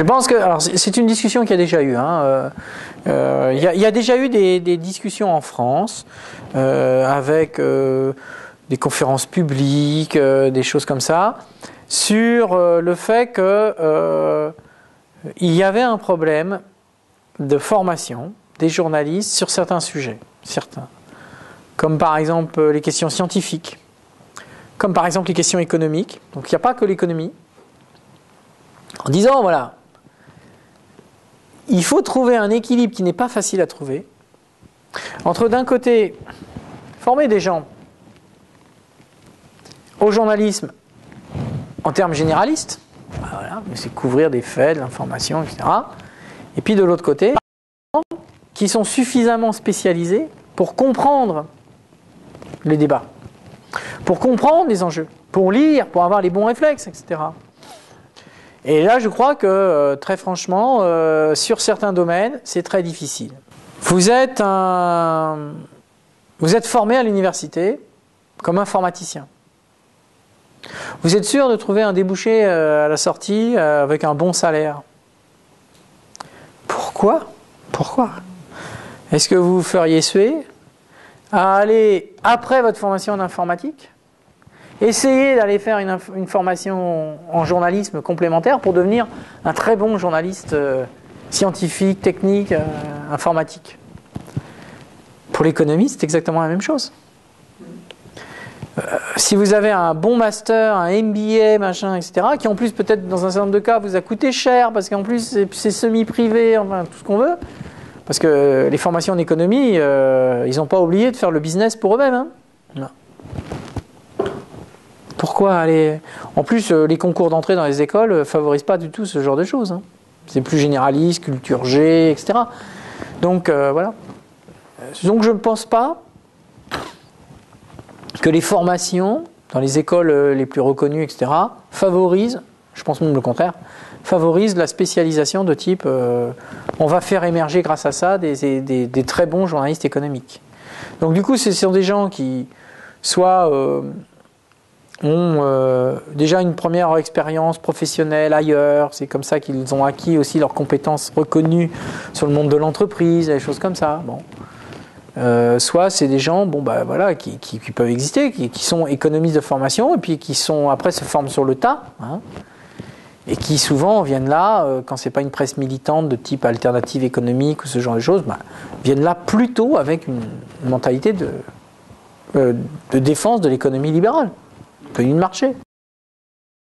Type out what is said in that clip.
Je pense que, alors c'est une discussion qu'il y a déjà eu. Il y a déjà eu des discussions en France avec des conférences publiques, des choses comme ça, sur le fait que il y avait un problème de formation des journalistes sur certains sujets, comme par exemple les questions scientifiques, comme par exemple les questions économiques. Donc il n'y a pas que l'économie. En disant, voilà, il faut trouver un équilibre qui n'est pas facile à trouver, entre d'un côté, former des gens au journalisme en termes généralistes, voilà, c'est couvrir des faits, de l'information, etc. Et puis de l'autre côté, qui sont suffisamment spécialisés pour comprendre les débats, pour comprendre les enjeux, pour lire, pour avoir les bons réflexes, etc. Et là, je crois que, très franchement, sur certains domaines, c'est très difficile. Vous êtes formé à l'université comme informaticien. Vous êtes sûr de trouver un débouché à la sortie avec un bon salaire. Pourquoi est-ce que vous vous feriez suer à aller, après votre formation en informatique, essayer d'aller faire une formation en journalisme complémentaire pour devenir un très bon journaliste scientifique, technique, informatique. Pour l'économie, c'est exactement la même chose. Si vous avez un bon master, un MBA, machin, etc., qui en plus peut-être dans un certain nombre de cas vous a coûté cher, parce qu'en plus c'est semi-privé, enfin tout ce qu'on veut, parce que les formations en économie, ils n'ont pas oublié de faire le business pour eux-mêmes. Hein. Non. Pourquoi aller... En plus, les concours d'entrée dans les écoles ne favorisent pas du tout ce genre de choses. Hein. C'est plus généraliste, culture G, etc. Donc, voilà. Donc, je ne pense pas que les formations dans les écoles les plus reconnues, etc., favorisent, je pense même le contraire, favorisent la spécialisation de type on va faire émerger grâce à ça des très bons journalistes économiques. Donc, du coup, ce sont des gens qui soit... ont déjà une première expérience professionnelle ailleurs, c'est comme ça qu'ils ont acquis aussi leurs compétences reconnues sur le monde de l'entreprise, des choses comme ça. Bon. Soit c'est des gens voilà, qui peuvent exister, qui sont économistes de formation et puis qui après se forment sur le tas, hein, et qui souvent viennent là, quand c'est pas une presse militante de type alternative économique ou ce genre de choses, viennent là plutôt avec une mentalité de défense de l'économie libérale. L'économie de marché.